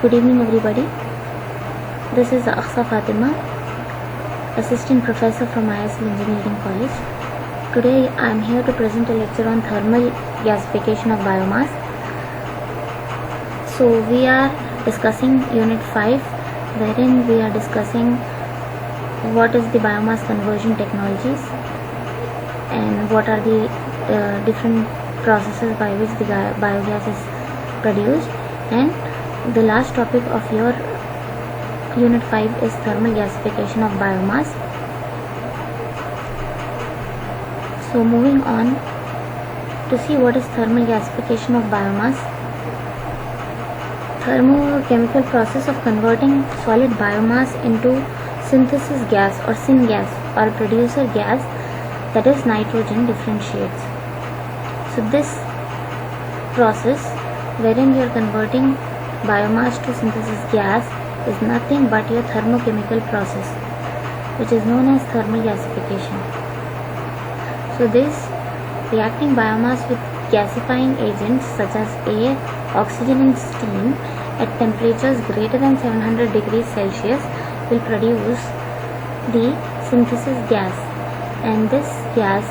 Good evening everybody. This is Aqsa Fatima, Assistant Professor from ISL Engineering College. Today I am here to present a lecture on thermal gasification of biomass. So we are discussing Unit 5, wherein we are discussing what is the biomass conversion technologies and what are the different processes by which the biogas is produced, and the last topic of your Unit 5 is thermal gasification of biomass. So moving on to see what is thermal gasification of biomass. Thermochemical process of converting solid biomass into synthesis gas or syngas or producer gas, that is nitrogen, differentiates. So this process wherein you are converting biomass to synthesis gas is nothing but your thermochemical process, which is known as thermal gasification. So this reacting biomass with gasifying agents such as air, oxygen and steam at temperatures greater than 700 degrees Celsius will produce the synthesis gas, and this gas,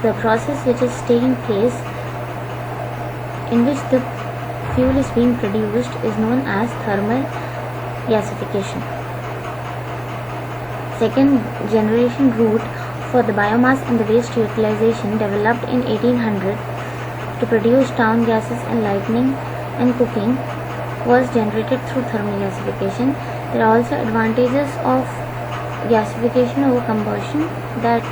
the process which is taking place in which the fuel is being produced, is known as thermal gasification. Second generation route for the biomass and the waste utilization developed in 1800 to produce town gases and lighting and cooking was generated through thermal gasification. There are also advantages of gasification over combustion that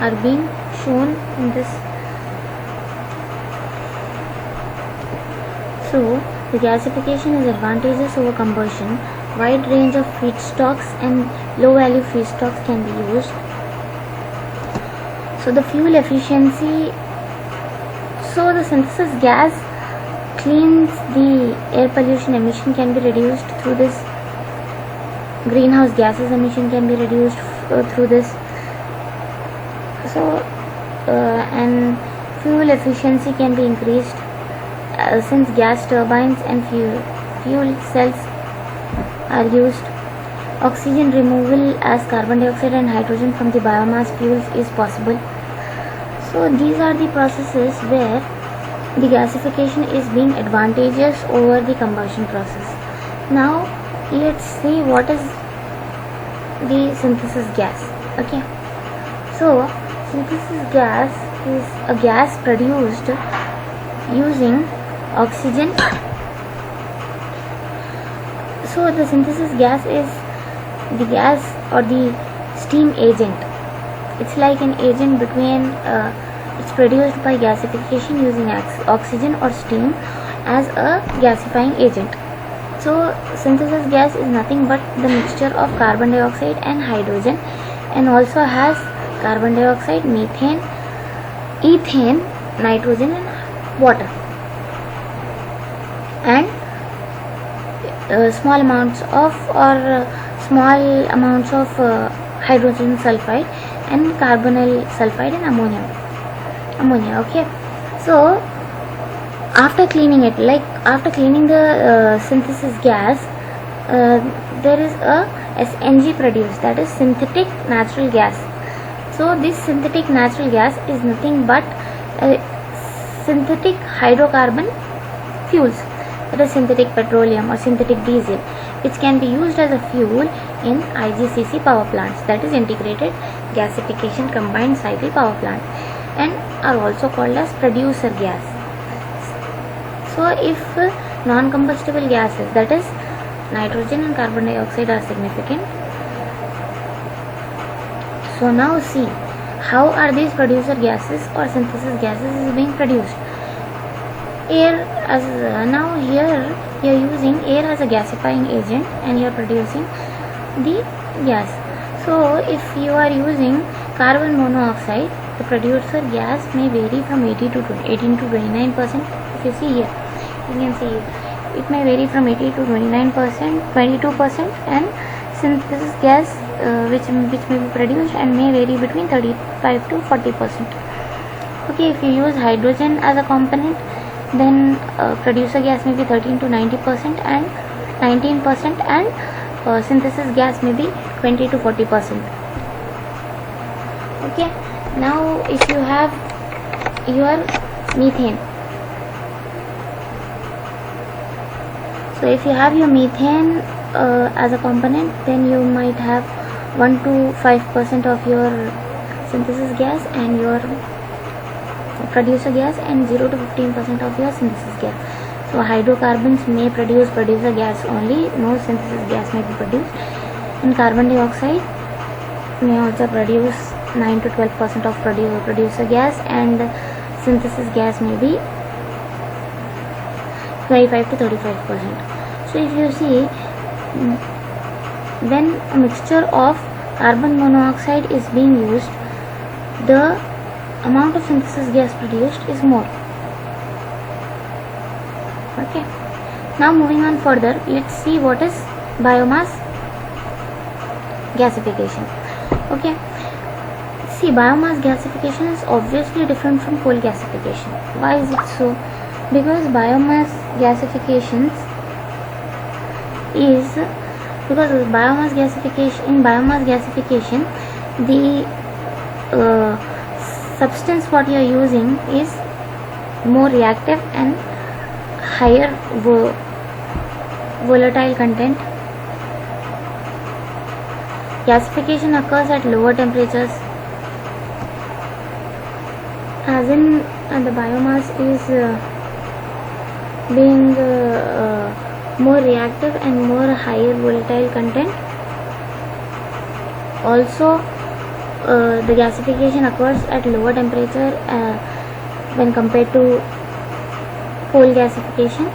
are being shown in this. So the gasification is advantageous over combustion. Wide range of feedstocks and low value feedstocks can be used. So the fuel efficiency, so the synthesis gas cleans the air pollution emission can be reduced through this. Greenhouse gases emission can be reduced through this. So and fuel efficiency can be increased since gas turbines and fuel cells are used. Oxygen removal as carbon dioxide and hydrogen from the biomass fuels is possible. So these are the processes where the gasification is being advantageous over the combustion process. Now let's see what is the synthesis gas. Okay, so synthesis gas is a gas produced using oxygen. So the synthesis gas is the gas or the steam agent. It's like an agent between it's produced by gasification using oxygen or steam as a gasifying agent. So synthesis gas is nothing but the mixture of carbon dioxide and hydrogen, and also has carbon dioxide, methane, ethane, nitrogen and water, and small amounts of hydrogen sulfide and carbonyl sulfide and ammonia. Okay, so after cleaning it, like after cleaning the synthesis gas, there is a SNG produced, that is synthetic natural gas. So this synthetic natural gas is nothing but synthetic hydrocarbon fuels, that is synthetic petroleum or synthetic diesel, which can be used as a fuel in IGCC power plants, that is integrated gasification combined cycle power plant, and are also called as producer gas. So if non-combustible gases, that is nitrogen and carbon dioxide, are significant, so now see how are these producer gases or synthesis gases is being produced. Air as now here you are using air as a gasifying agent and you are producing the gas. So if you are using carbon monoxide, the producer gas may vary from 18 to 29%. If you see here, you can see it may vary from 80 to 29%, 22%, and synthesis gas which may be produced and may vary between 35 to 40%. Okay, if you use hydrogen as a component, then producer gas may be 13 to 90% and 19%, and synthesis gas may be 20 to 40%. Okay, now if you have your methane, so if you have your methane as a component, then you might have 1 to 5% of your synthesis gas and your producer gas, and 0 to 15% of your synthesis gas. So hydrocarbons may produce producer gas only, no synthesis gas may be produced, and carbon dioxide may also produce 9 to 12% of producer gas, and synthesis gas may be 25 to 35%. So if you see, when a mixture of carbon monoxide is being used, the amount of synthesis gas produced is more. Okay, now moving on further, let's see what is biomass gasification. Okay, see, biomass gasification is obviously different from coal gasification. Why is it so? Because biomass gasification the substance what you are using is more reactive and higher volatile content. Gasification occurs at lower temperatures, as in the biomass is being more reactive and more higher volatile content. Also, the gasification occurs at lower temperature when compared to coal gasification,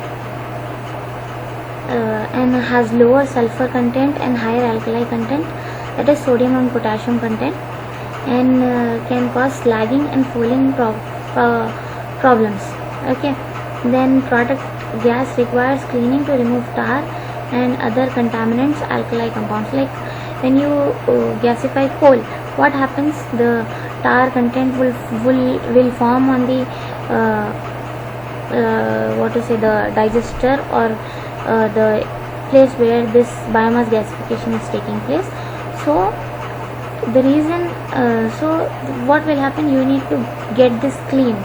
and has lower sulfur content and higher alkali content, that is sodium and potassium content, and can cause slagging and fouling problems. Okay, then product gas requires cleaning to remove tar and other contaminants, alkali compounds. Like when you gasify coal, what happens? The tar content will form on the the digester or the place where this biomass gasification is taking place. So the reason, so what will happen? You need to get this clean.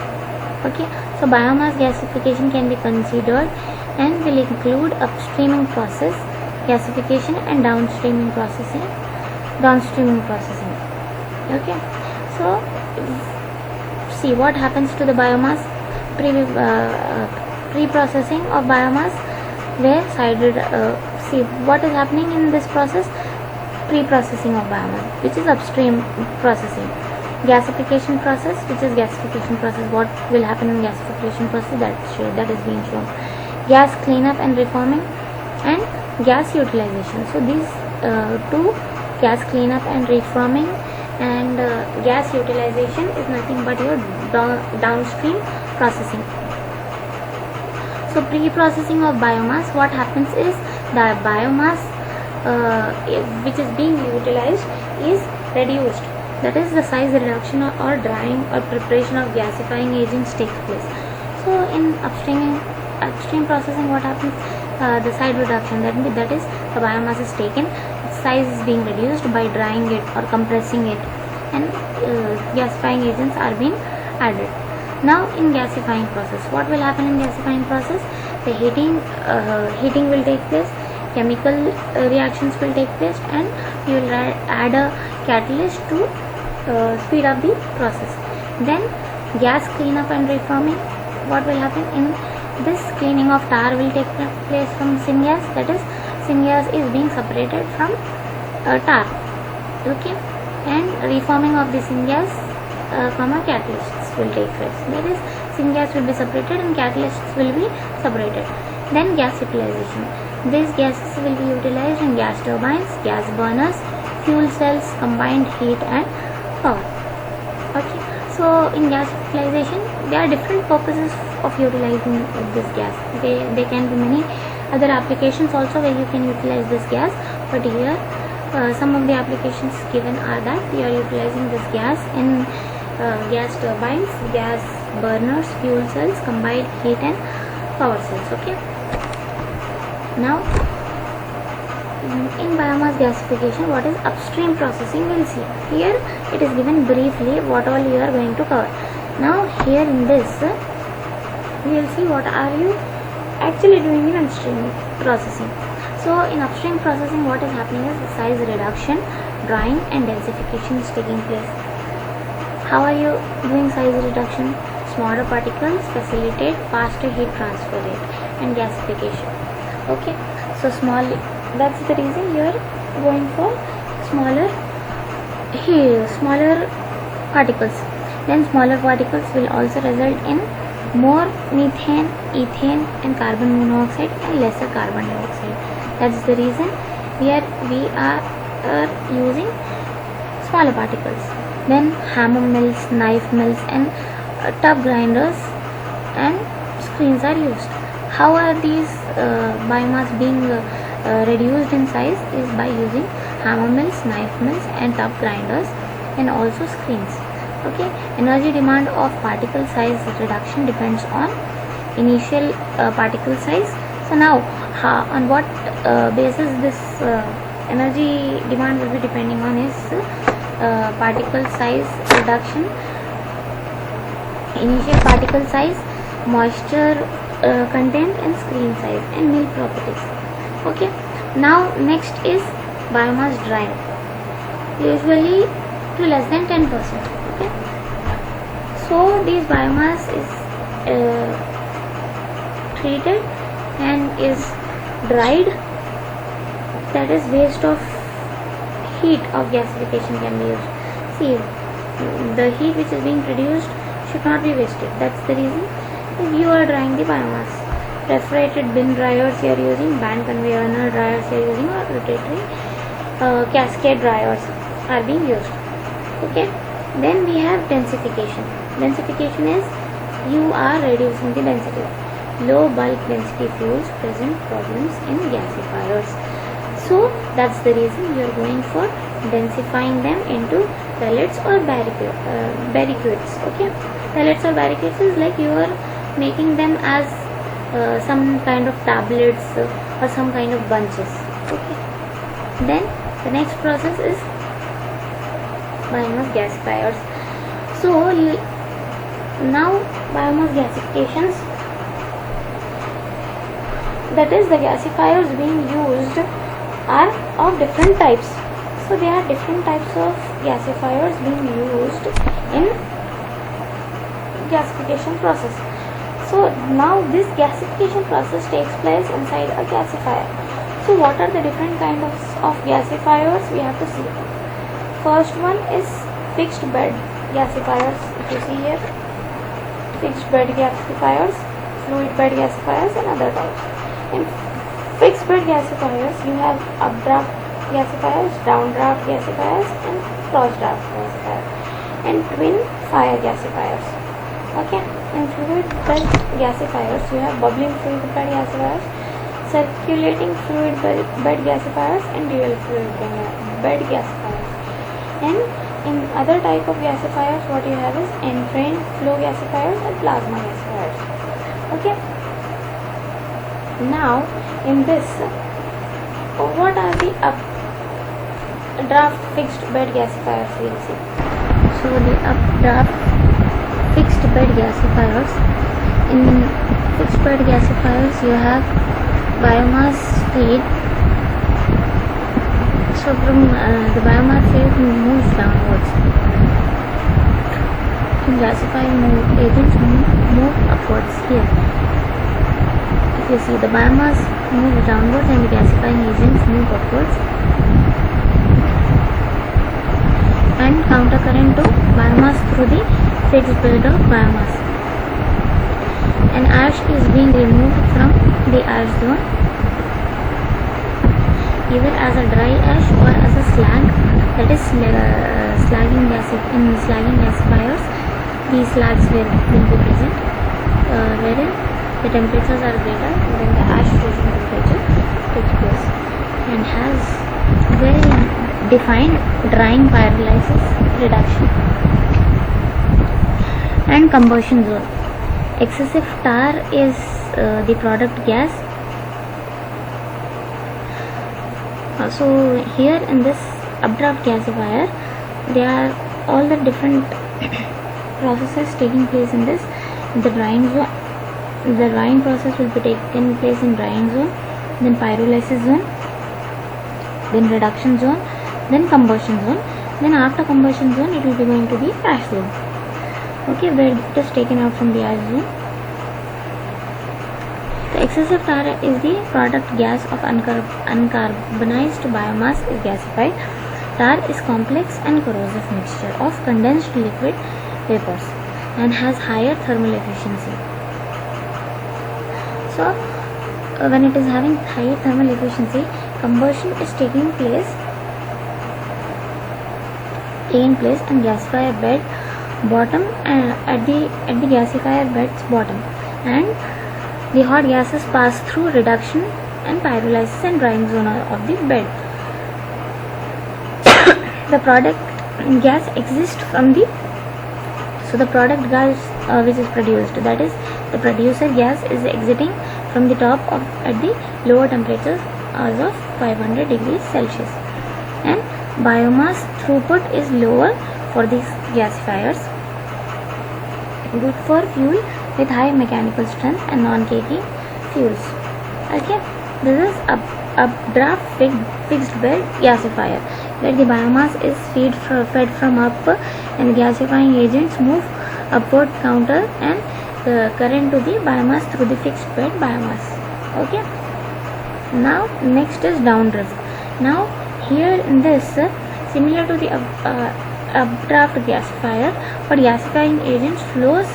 Okay, so biomass gasification can be considered and will include upstreaming process gasification and downstreaming processing. Okay, so see what happens to the biomass. Pre-processing of biomass, where see what is happening in this process. Pre-processing of biomass, which is upstream processing. Gasification process, which is gasification process. What will happen in gasification process? That is being shown. Gas cleanup and reforming, and gas utilization. So these two, gas cleanup and reforming and gas utilization, is nothing but your downstream processing. So pre-processing of biomass, what happens is the biomass which is being utilized is reduced. That is, the size reduction or drying or preparation of gasifying agents takes place. So in upstream processing, what happens? The size reduction, that is, the biomass is taken, its size is being reduced by drying it or compressing it, and gasifying agents are being added. Now in gasifying process, what will happen in gasifying process? The heating will take place, chemical reactions will take place, and you will add a catalyst to speed up the process. Then gas cleanup and reforming, what will happen? In this, cleaning of tar will take place from syngas, that is, syngas is being separated from tar. Okay, and reforming of the syngas catalysts will take place, that is, syngas will be separated and catalysts will be separated. Then gas utilization, these gases will be utilized in gas turbines, gas burners, fuel cells, combined heat and power. Okay, so in gas utilization, there are different purposes of utilizing this gas. There can be many other applications also where you can utilize this gas, but here some of the applications given are that we are utilizing this gas in gas turbines, gas burners, fuel cells, combined heat and power cells. Okay. Now in biomass gasification, what is upstream processing, we'll see. Here it is given briefly what all you are going to cover. Now here in this we will see what are you actually doing in upstream processing. So in upstream processing, what is happening is size reduction, drying and densification is taking place. How are you doing size reduction? Smaller particles facilitate faster heat transfer rate and gasification. Okay, so that's the reason you are going for smaller particles. Then smaller particles will also result in more methane, ethane and carbon monoxide and lesser carbon dioxide. That's the reason here we are using smaller particles. Then hammer mills, knife mills and tub grinders and screens are used. How are these biomass being reduced in size? Is by using hammer mills, knife mills and tub grinders and also screens. Okay, energy demand of particle size reduction depends on initial particle size. So now on what basis this energy demand will be depending on is particle size reduction, initial particle size, moisture content and screen size and mill properties. Okay, now next is biomass drying, usually to less than 10%. Okay, so this biomass is treated and is dried, that is waste of heat of gasification can be used. See, the heat which is being produced should not be wasted. That's the reason you are drying the biomass. Perforated bin dryers you are using, band conveyor dryers you are using, or rotatory cascade dryers are being used. Okay, then we have densification. Densification is you are reducing the density. Low bulk density fuels present problems in gasifiers. So that's the reason you are going for densifying them into pellets or barricades. Okay, pellets or barricades is like you are making them as some kind of tablets or some kind of bunches. Okay, then the next process is biomass gasifiers. So now biomass gasifications, that is the gasifiers being used are of different types. So there are different types of gasifiers being used in gasification process. So now this gasification process takes place inside a gasifier. So what are the different kinds of gasifiers we have to see? First one is fixed bed gasifiers. If you see here, fixed bed gasifiers, fluid bed gasifiers and other types. In fixed bed gasifiers you have updraft gasifiers, downdraft gasifiers and crossdraft gasifiers and twin fire gasifiers. Okay, in fluid bed gasifiers you have bubbling fluid bed gasifiers, circulating fluid bed gasifiers and dual fluid bed gasifiers. And in other type of gasifiers what you have is entrained flow gasifiers and plasma gasifiers. Okay, now in this what are the updraft fixed bed gasifiers we will see. So the updraft fixed bed gasifiers, in fixed bed gasifiers you have biomass feed. So from the biomass feed moves downwards. In gasifying agents move upwards here. If you see, the biomass moves downwards and the gasifying agents move upwards. And countercurrent to biomass through the fixed bed of biomass. An ash is being removed from the ash zone, either as a dry ash or as a slag, that is slagging gasifiers. These slags will be present wherein the temperatures are greater than the ash freezing temperature takes place and has very defined drying pyrolysis reduction. and combustion zone. Excessive tar is the product gas. So here in this updraft gasifier, there are all the different processes taking place in this. The drying zone, the drying process will be taking place in drying zone, then pyrolysis zone, then reduction zone, then combustion zone. Then after combustion zone, it will be going to the ash zone. Okay, where it is taken out from the ash zone. The excessive tar is the product gas of uncarbonized biomass is gasified. Tar is complex and corrosive mixture of condensed liquid vapors and has higher thermal efficiency. So when it is having higher thermal efficiency, combustion is taking place and gasifier bed bottom at the gasifier bed's bottom, and the hot gases pass through reduction and pyrolysis and drying zone of the bed. The product gas exists from the product gas which is produced, that is the producer gas, is exiting from the top at the lower temperatures as of 500 degrees Celsius, and biomass throughput is lower for these gasifiers, good for fuel with high mechanical strength and non-caking fuels. Okay, this is updraft fixed bed gasifier, where the biomass is fed from up and gasifying agents move upward counter and current to the biomass through the fixed bed biomass. Okay, now next is downdrift. Now here in this, similar to the updraft gasifier, but gasifying agents flows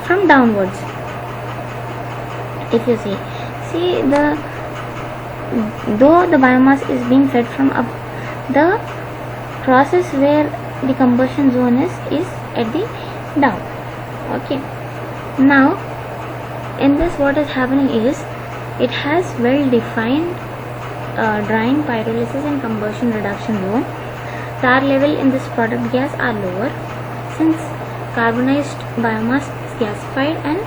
from downwards. If you see though the biomass is being fed from up, the process where the combustion zone is at the down. Okay, now in this what is happening is, it has well defined drying, pyrolysis and combustion reduction zone. Tar level in this product gas are lower since carbonized biomass is gasified and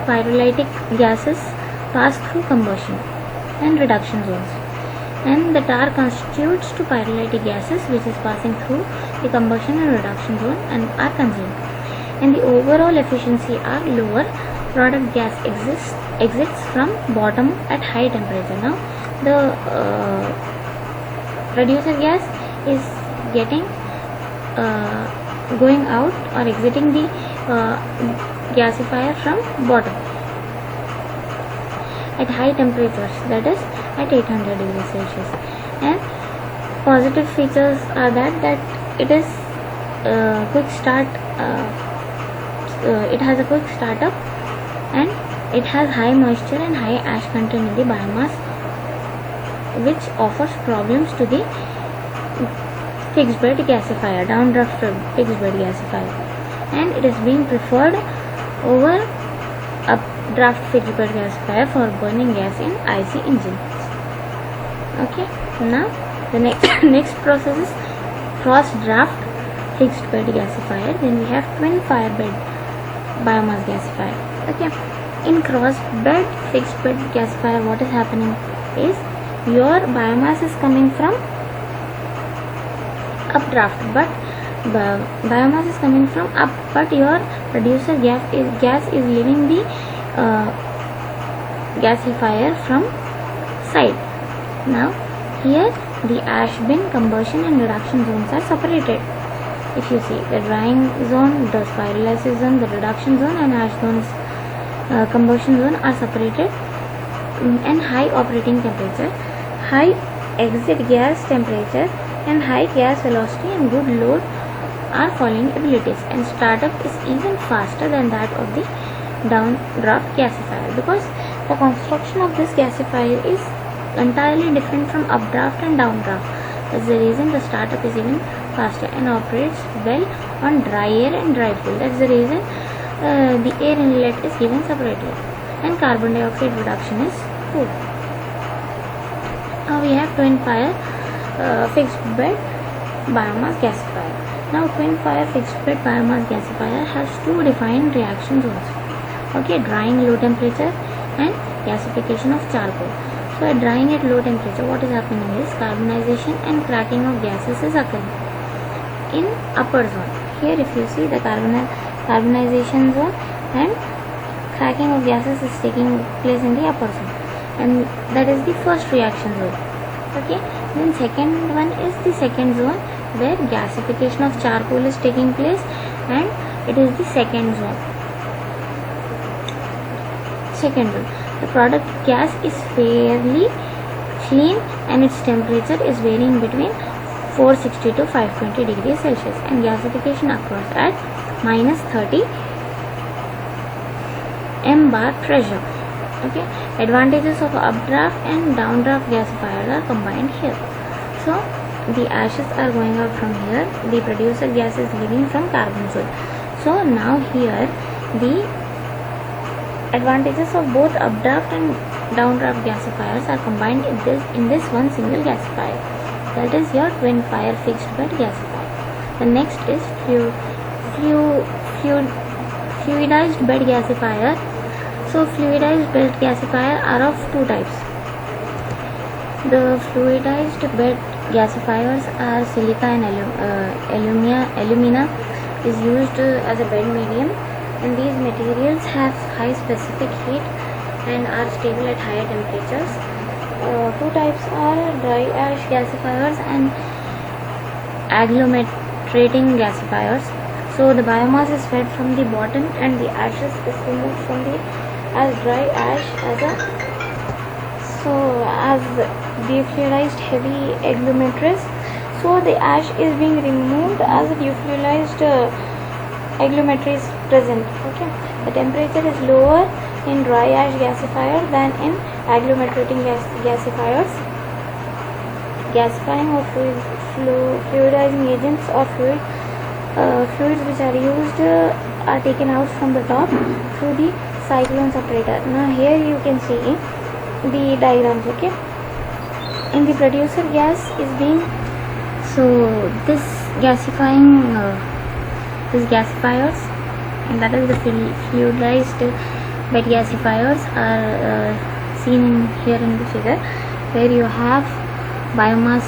pyrolytic gases pass through combustion and reduction zones, and the tar constitutes to pyrolytic gases which is passing through the combustion and reduction zone and are consumed, and the overall efficiency are lower. Product gas exits from bottom at high temperature. Now the producer gas is going out or exiting the gasifier from bottom at high temperatures, that is at 800 degrees Celsius. And positive features are that it is quick start. It has a quick startup, and it has high moisture and high ash content in the biomass, which offers problems to the fixed bed gasifier, downdraft fixed bed gasifier, and it is being preferred over updraft fixed bed gasifier for burning gas in IC engines. Okay, now the next process is cross draft fixed bed gasifier. Then we have twin fire bed biomass gasifier. Okay, in cross bed fixed bed gasifier, what is happening is, your biomass is coming from updraft, but the biomass is coming from up, but your producer gas is leaving the gasifier from side. Now here the ash bin, combustion and reduction zones are separated. If you see, the drying zone, the pyrolysis zone, the reduction zone and ash zones, combustion zone are separated, and high operating temperature, high exit gas temperature and high gas velocity and good load are following abilities, and startup is even faster than that of the downdraft gasifier, because the construction of this gasifier is entirely different from updraft and downdraft. That's the reason the startup is even faster and operates well on dry air and dry fuel. That's the reason the air inlet is given separately, and carbon dioxide reduction is good. Now we have twin fire fixed bed biomass gasifier. Now twin fire fixed bed biomass gasifier has two defined reaction zones. Okay, drying low temperature and gasification of charcoal. So at drying at low temperature, what is happening is carbonization and cracking of gases is occurring in upper zone. Here if you see the carbonization zone and cracking of gases is taking place in the upper zone, and that is the first reaction zone. Okay, then second one is the second zone where gasification of charcoal is taking place, and it is the second zone. The product gas is fairly clean and its temperature is varying between 460 to 520 degrees Celsius, and gasification occurs at -30 m-bar pressure. Okay, advantages of updraft and downdraft gasifiers are combined here. So the ashes are going out from here, the producer gas is leaving from carbon soil. So now here the advantages of both updraft and downdraft gasifiers are combined in this one single gasifier, that is your twin fire fixed bed gasifier. The next is fluidized bed gasifier. So fluidized bed gasifier are of two types. The fluidized bed gasifiers are silica and alumina is used as a bed medium, and these materials have high specific heat and are stable at higher temperatures. Two types are dry ash gasifiers and agglomerating gasifiers. So the biomass is fed from the bottom and the ashes is removed from the as dry ash as defluidized heavy agglomerates. So the ash is being removed as a defluidized agglomerate is present. Okay, the temperature is lower in dry ash gasifier than in agglomerating gasifiers. Gasifying of fluidizing agents or fluids which are used are taken out from the top through the cyclone separator. Now here you can see the diagrams. Okay, in the producer gas is being, so this gasifiers, and that is the fluidized bed gasifiers are seen here in the figure, where you have biomass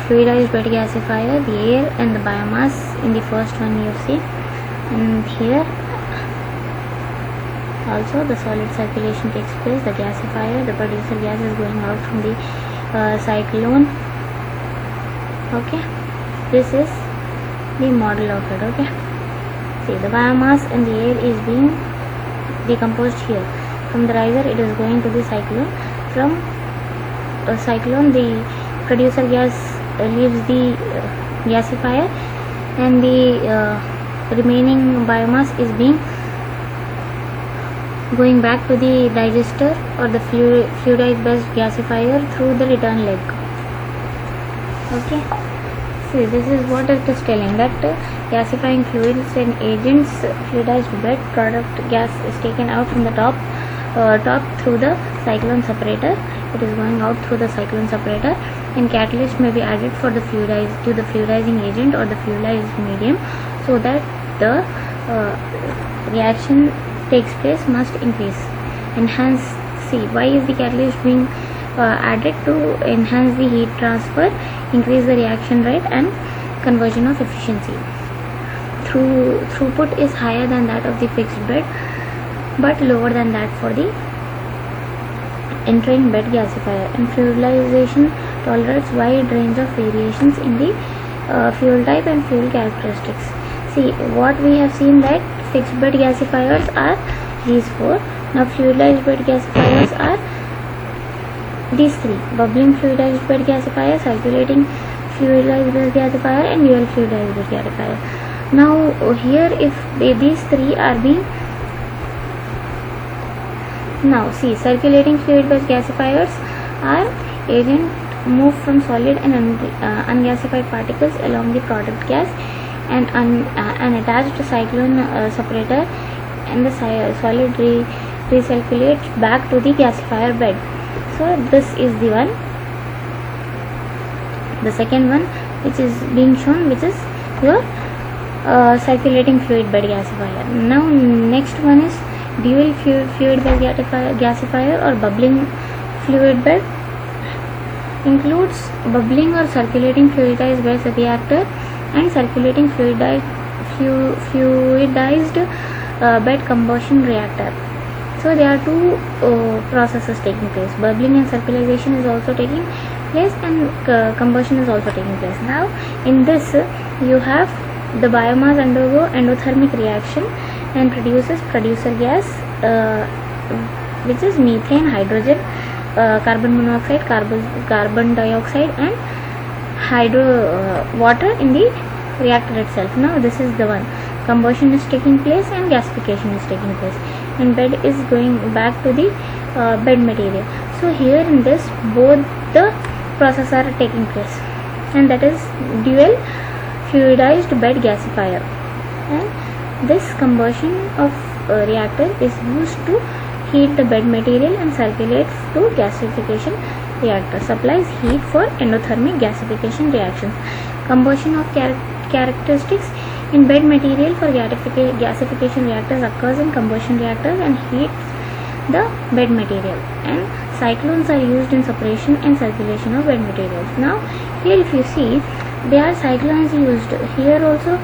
fluidized bed gasifier, the air and the biomass in the first one you see, and here also the solid circulation takes place. The gasifier, the producer gas is going out from the cyclone. Okay, this is the model of it. Okay, see the biomass and the air is being decomposed here. From the riser it is going to the cyclone. From a cyclone the producer gas leaves the gasifier, and the remaining biomass is being going back to the digester or the fluidized bed gasifier through the return leg. Okay, see this is what it is telling, that gasifying fluids and agents, fluidized bed product gas is taken out from the top through the cyclone separator. It is going out through the cyclone separator, and catalyst may be added for the fluidizing agent or the fluidized medium, so that the reaction takes place must increase. Enhance, see why is the catalyst being added? To enhance the heat transfer, increase the reaction rate and conversion of efficiency. Throughput is higher than that of the fixed bed but lower than that for the entering bed gasifier, and fluidization tolerates wide range of variations in the fuel type and fuel characteristics. See what we have seen, that fixed bed gasifiers are these four. Now fluidized bed gasifiers are these three: bubbling fluidized bed gasifier, circulating fluidized bed gasifier and dual fluidized bed gasifier. Now here if these three are being, now see, circulating fluid bed gasifiers are agent move from solid and ungasified particles along the product gas and attached cyclone separator, and the solid recirculates back to the gasifier bed. So this is the one. The second one, which is being shown, which is your circulating fluid bed gasifier. Now next one is dual fluid bed gasifier or bubbling fluid bed. Includes bubbling or circulating fluidized bed reactor and circulating fluidized bed combustion reactor. So there are two processes taking place. Bubbling and circulation is also taking place, and combustion is also taking place. Now in this you have the biomass undergo endothermic reaction and produces producer gas, which is methane, hydrogen, carbon monoxide, carbon dioxide, and water in the reactor itself. Now this is the one. Combustion is taking place and gasification is taking place, and bed is going back to the bed material. So here in this both the processes are taking place, and that is dual fluidized bed gasifier. And this combustion of reactor is used to heat the bed material and circulates to gasification reactor. Supplies heat for endothermic gasification reactions. Combustion of characteristics in bed material for gasification reactors occurs in combustion reactors and heats the bed material. And cyclones are used in separation and circulation of bed materials. Now here if you see, there are cyclones used. Here also,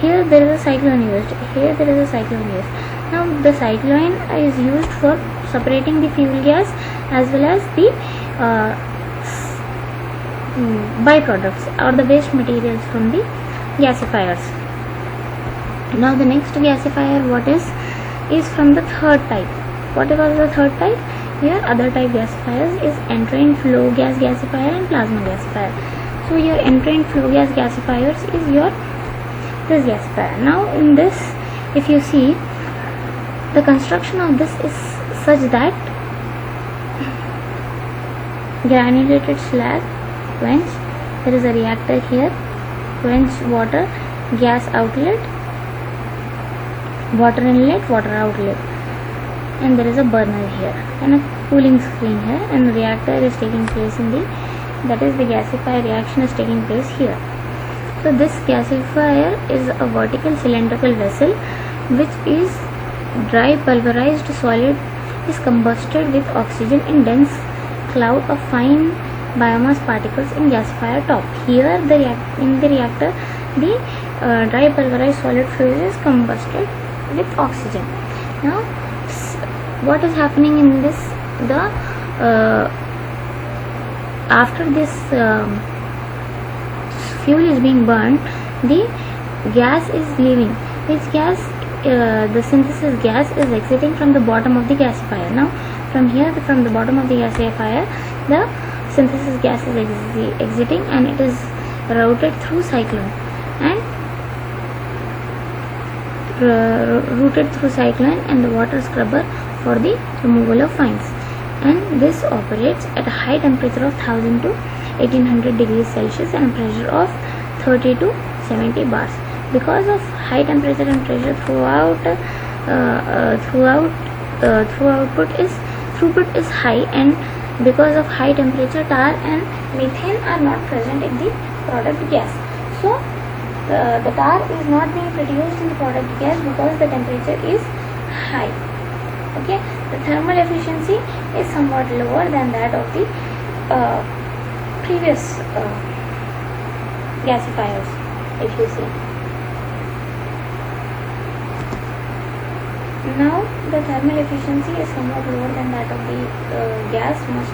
here there is a cyclone used. Here there is a cyclone used. Now the cyclone is used for separating the fuel gas as well as the byproducts or the waste materials from the gasifiers. Now the next gasifier what is from the third type. What was the third type? Here other type gasifiers is entrained flow gas gasifier and plasma gasifier. So your entrained flow gas gasifiers is your this gasifier. Now in this if you see, the construction of this is such that granulated slag, quench, there is a reactor here, quench water, gas outlet, water inlet, water outlet, and there is a burner here and a cooling screen here, and the reactor is taking place in the, that is the gasifier reaction is taking place here. So this gasifier is a vertical cylindrical vessel which is dry pulverized solid is combusted with oxygen in dense cloud of fine biomass particles in gasifier top. Here in the reactor the dry pulverized solid fluid is combusted with oxygen. Now what is happening in this, the after this fuel is being burned, the gas is leaving. This gas, the synthesis gas is exiting from the bottom of the gasifier. Now from here, from the bottom of the gasifier, the synthesis gas is exiting and it is routed through cyclone and the water scrubber for the removal of fines. And this operates at a high temperature of 1000 to 1800 degrees Celsius and a pressure of 30 to 70 bars. Because of high temperature and pressure, throughput is high, and because of high temperature, tar and methane are not present in the product gas. So the tar is not being produced in the product gas because the temperature is high. Okay, the thermal efficiency is somewhat lower than that of the previous gasifiers, if you see. Now the thermal efficiency is somewhat lower than that of the gas, much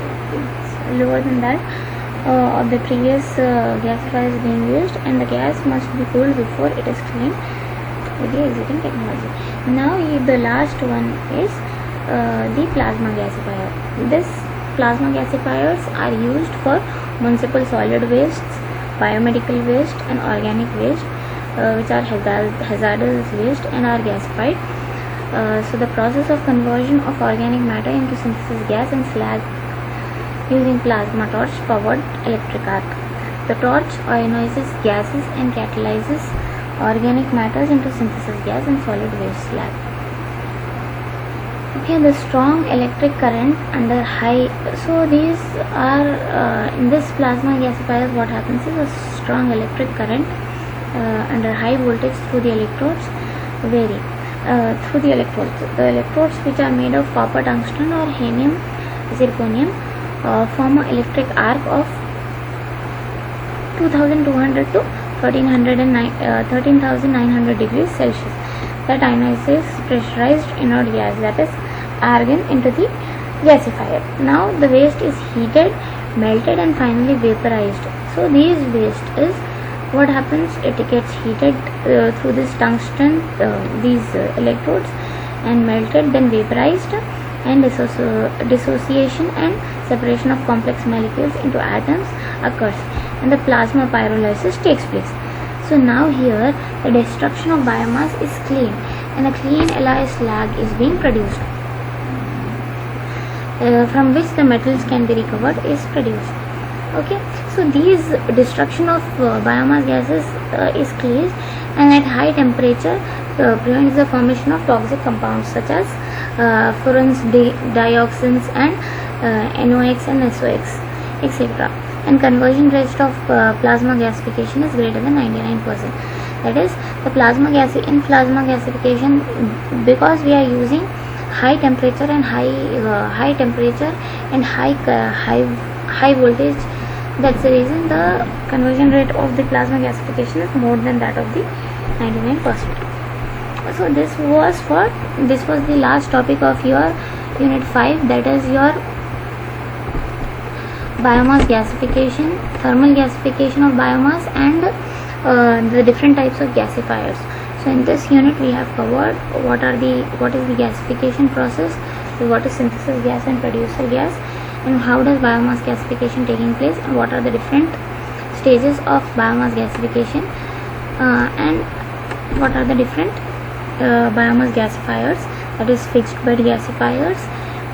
lower than that of the previous gasifiers being used, and the gas must be cooled before it is cleaned with the exiting technology. Now the last one is the plasma gasifier. This plasma gasifiers are used for municipal solid wastes, biomedical waste and organic waste, which are hazardous waste and are gasified. So the process of conversion of organic matter into synthesis gas and slag using plasma torch powered electric arc. The torch ionizes gases and catalyzes organic matters into synthesis gas and solid waste slag. Okay, the strong electric current under high, so these are in this plasma gasifiers what happens is a strong electric current under high voltage through the electrodes vary through the electrodes which are made of copper, tungsten or helium zirconium form an electric arc of 2200 to 13,900 degrees Celsius that ionizes pressurized inert gas, that is argon, into the gasifier. Now the waste is heated, melted and finally vaporized. So these waste is what happens, it gets heated through this tungsten, these electrodes, and melted, then vaporized, and dissociation and separation of complex molecules into atoms occurs and the plasma pyrolysis takes place. So now here the destruction of biomass is clean and a clean alloy slag is being produced from which the metals can be recovered is produced. Okay, so these destruction of biomass gases is clean and at high temperature prevents the formation of toxic compounds such as furans, dioxins and NOx and SOx etc. And conversion rate of plasma gasification is greater than 99%. That is, the plasma gasification, because we are using high temperature and high voltage, that's the reason the conversion rate of the plasma gasification is more than that of the 99%. So this was the last topic of your unit 5, that is your biomass gasification, thermal gasification of biomass and the different types of gasifiers. So in this unit we have covered what is the gasification process, what is synthesis gas and producer gas, and how does biomass gasification taking place, and what are the different stages of biomass gasification, and what are the different biomass gasifiers, that is fixed bed gasifiers,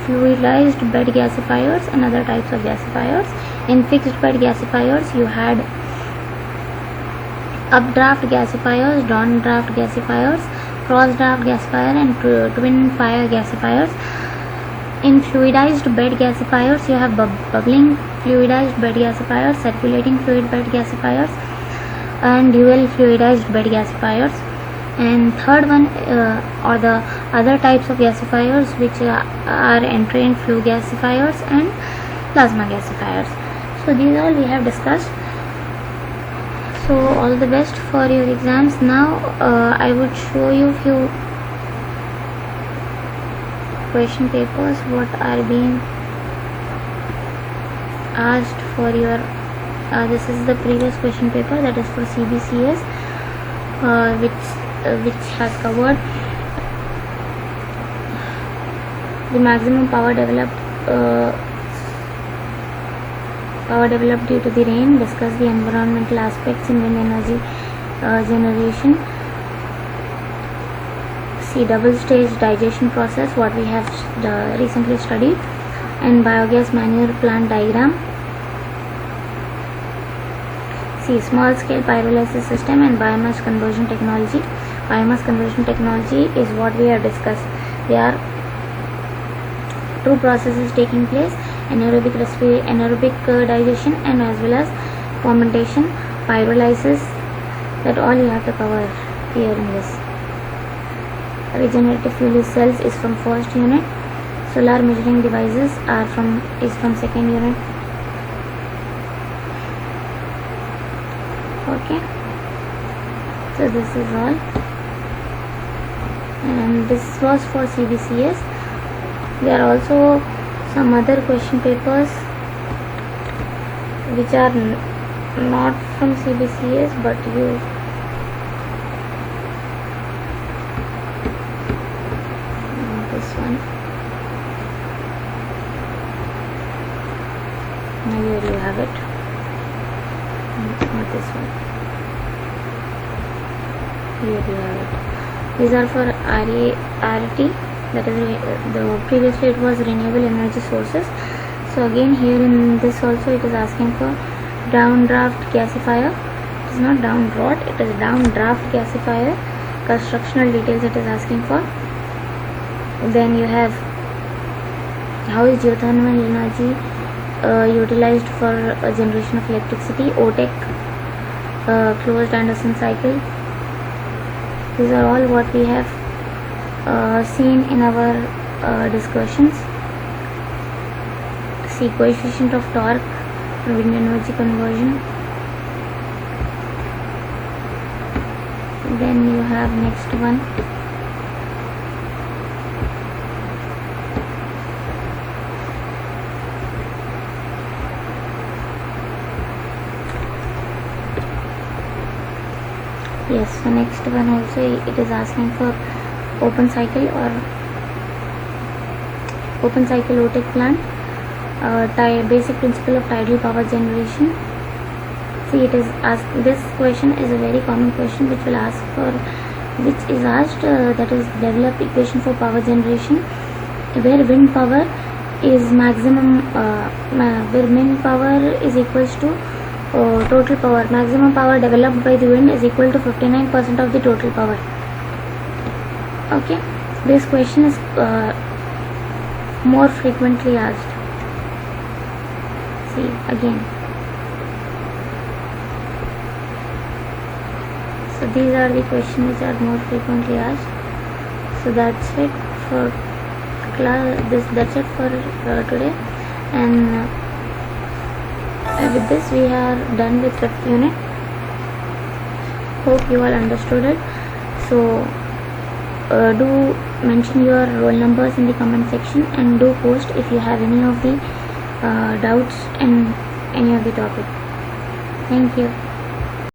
fluidized bed gasifiers and other types of gasifiers. In fixed bed gasifiers you had updraft gasifiers, downdraft gasifiers, cross draft gasifier and twin fire gasifiers. In fluidized bed gasifiers you have bubbling fluidized bed gasifiers, circulating fluid bed gasifiers and dual fluidized bed gasifiers. And third one or the other types of gasifiers which are entrained flue gasifiers and plasma gasifiers. So these all we have discussed. So all the best for your exams. Now I would show you few question papers what are being asked for your this is the previous question paper, that is for CBCS, which has covered the maximum power developed due to the rain, discuss the environmental aspects in wind energy generation, see double stage digestion process what we have recently studied, and biogas manure plant diagram, see small scale pyrolysis system and biomass conversion technology. Biomass conversion technology is what we have discussed. There are two processes taking place: anaerobic digestion and as well as fermentation, pyrolysis. That all you have to cover here in this. Regenerative fuel cells is from first unit. Solar measuring devices is from second unit. Okay. So this is all. And this was for CBCS. There are also some other question papers which are not from CBCS, but you this one. Now here you have it. Not this one. Here you have it. These are for RT, that is the previously it was renewable energy sources. So again here in this also it is asking for downdraft gasifier. It is not downdraft, it is downdraft gasifier. Constructional details it is asking for. Then you have How is geothermal energy utilized for generation of electricity? OTEC, closed Anderson cycle. These are all what we have seen in our discussions. See, coefficient of torque for wind energy conversion. Then you have next one, yes, so next one also it is asking for open cycle OTEC plant, basic principle of tidal power generation. See, it is asked, this question is a very common question which is asked, that is develop equation for power generation where wind power is maximum, where wind power is equals to total power. Maximum power developed by the wind is equal to 59% of the total power. Okay, this question is more frequently asked. See again. So these are the questions which are more frequently asked. So that's it for class. That's it for today, and with this we are done with fifth unit. Hope you all understood it. So do mention your roll numbers in the comment section, and do post if you have any of the doubts in any of the topic. Thank you.